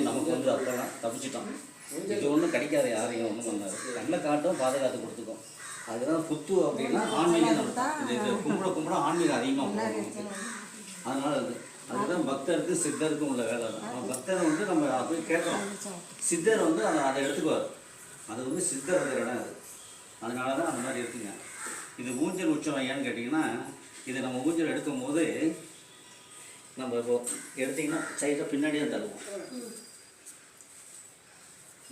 நமக்கு வந்து அப்போல்லாம் தப்பிச்சிட்டோம். இது ஒன்றும் கிடைக்காது, யாரையும் ஒன்றும் பண்ணாது. கண்ணில் காட்டும், பாதுகாத்து கொடுத்துக்கும். அதுதான் புத்து அப்படின்னா ஆன்மீகம். இது கும்பிட ஆன்மீகம் அதிகமாக போகணும். அதனால் அதுதான் பக்தருக்கு சித்தருக்கும் உள்ள வேலை தான். பக்தர் வந்து நம்ம போய் கேட்குறோம், சித்தர் வந்து அதை எடுத்துக்குவார். அது வந்து சித்தர் இடம் அது. அதனால தான் அந்த மாதிரி இருக்குங்க. இது ஊஞ்சல் உற்சவம் ஏன்னு கேட்டிங்கன்னா, இது நம்ம ஊஞ்சல் எடுக்கும் போது நம்ம இப்போ எடுத்திங்கன்னா சைடாக பின்னாடி தான் தள்ளுவோம்.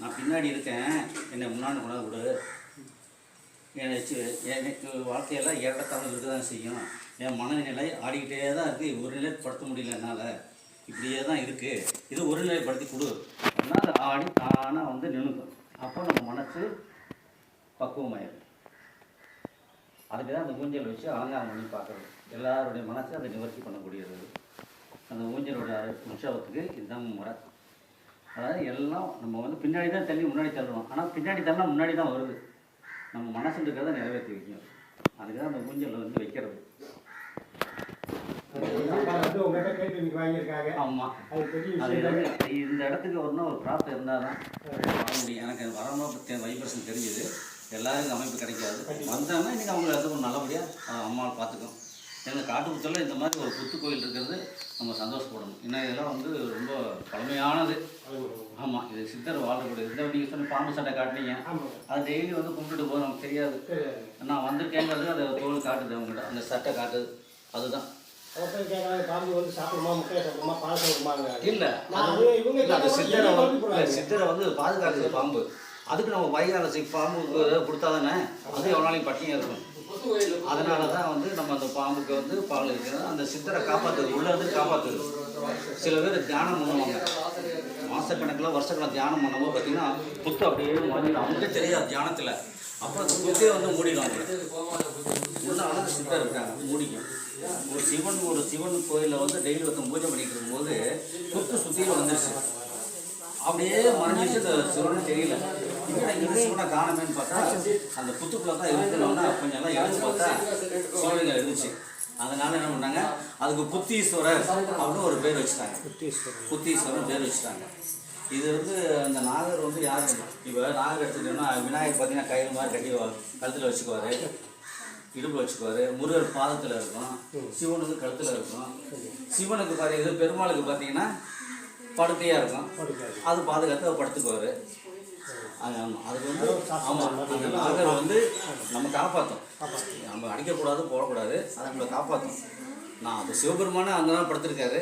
நான் பின்னாடி இருக்கேன், என்னை முன்னாடி கொண்டாந்து விடு. எனக்கு வாழ்க்கையெல்லாம் ஏறத்தாமல் இருக்க தான் செய்யும். என் மனநிலை ஆடிக்கிட்டே தான் இருக்குது. ஒரு நிலைப்படுத்த முடியல என்னால், இப்படியே தான் இருக்குது. இது ஒரு நிலைப்படுத்தி கொடு. அதனால் ஆடி தானாக வந்து நின்றுக்கும். அப்போ நம்ம மனசு பக்குவமாயிடும். அதுக்கு தான் அந்த ஊஞ்சல் வச்சு அலங்காரம் பண்ணி பார்க்குறது. எல்லாருடைய மனசை அதை நிவர்த்தி பண்ணக்கூடியது. அந்த ஊஞ்சலோட உற்சவத்துக்கு இதுதான் முறை. அதாவது எல்லாம் நம்ம வந்து பின்னாடி தான் தள்ளி முன்னாடி தள்ளுவோம். ஆனால் பின்னாடி தள்ளினா முன்னாடி தான் வருது. நம்ம மனசு இருக்கிறத நிறைவேற்றி வைக்கணும். அதுக்கு தான் அந்த ஊஞ்சல் வந்து வைக்கிறது. ஆமாம், அது இந்த இடத்துக்கு வரணும், ஒரு பிராப்தம் இருந்தால் தான் வர முடியும். எனக்கு வரணும் பற்றி வைப்ரேஷன் தெரிஞ்சுது. எல்லாருக்கும் அமைப்பு கிடைக்காது. வந்தாங்கன்னா இன்றைக்கி அவங்க இடத்துக்கு நல்லபடியாக அம்மாவை பார்த்துக்கும். எங்கள் காட்டுப்புத்தலில் இந்த மாதிரி ஒரு புத்து கோயில் இருக்கிறது நம்ம சந்தோஷப்படணும். ஏன்னா இதெல்லாம் வந்து ரொம்ப பழமையானது. ஆமாம், இது சித்தர் வாழக்கூடிய. இந்த நீங்கள் சொன்ன பாம்பு சட்டை காட்டினீங்க, அது டெய்லி வந்து கும்பிட்டுட்டு போது நமக்கு தெரியாது. நான் வந்திருக்கேங்கிறது அந்த தோல் காட்டுது, அவங்ககிட்ட அந்த சட்டை காட்டுது. அதுதான் பாம்பு வந்து சாப்பிடுமா, முட்டையை சாப்பிடுமா, பால் சாப்பிடுமாங்க. இல்லை, அது சித்தரை வந்து பாதுகாக்குது பாம்பு. அதுக்கு நம்ம வைகாலசி பாம்புக்கு கொடுத்தா தானே அது எவ்வளோ நாளைக்கு பட்டினியாக இருக்கும். அதனால தான் வந்து நம்ம அந்த பாம்புக்கு வந்து பால் இருக்கிறது. அந்த சித்தரை காப்பாற்றுது, உள்ளே இருந்து காப்பாற்றுது. சில பேர் தியானம் பண்ணுவாங்க, மாதக்கணக்கில் வருஷக்கணக்கில் தியானம் பண்ணும்போது பார்த்தீங்கன்னா புத்து அப்படியே மறுபடியும் அவங்களுக்கே தெரியாது தியானத்தில். அப்போ அந்த புத்தே வந்து மூடிடுவாங்க. உள்ளால சித்தர் இருக்காங்க, மூடிக்கும். ஒரு சிவன் கோயிலில் வந்து டெய்லி ஒருத்தன் பூஜை பண்ணிட்டு இருக்கும்போது புத்து சுற்றியில் வந்துருச்சு. அப்படியே மறைஞ்சிச்சு. இந்த சிவனு தெரியல. இங்கே சிவனை காணமேன்னு பார்த்தா அந்த புத்துக்குள்ளே தான் இருக்கணும்னா கொஞ்சம் எல்லாம் எடுத்து பார்த்தா சிவலிங்கம் இருந்துச்சு. அதனால என்ன பண்ணாங்க, அதுக்கு புத்தீஸ்வரர் அப்படின்னு ஒரு பேர் வச்சுட்டாங்க. புத்தீஸ்வரர் பேர் வச்சுட்டாங்க. இது வந்து அந்த நாகர் வந்து யார், இப்போ நாகர் எடுத்துக்கிட்டோம்னா விநாயகர் பார்த்தீங்கன்னா கயிறு மாதிரி கட்டி கழுத்தில் வச்சுக்குவார், இடுப்பில் வச்சுக்குவார். முருகர் பாதத்தில் இருக்கும், சிவனுக்கு கழுத்தில் இருக்கும். சிவனுக்கு பார்த்தீங்கன்னா பெருமாளுக்கு பார்த்தீங்கன்னா படுக்கையாக இருக்கும். அது பாதுகாத்து படுத்துக்குவார். அதுக்கு வந்து ஆமாம், அந்த நாகர் வந்து நம்ம காப்பாற்றும். நம்ம அடிக்கக்கூடாது, போடக்கூடாது, அதை நம்மளை காப்பாற்றும். நான் அது சிவபெருமானே அங்கே தான் படுத்திருக்காரு.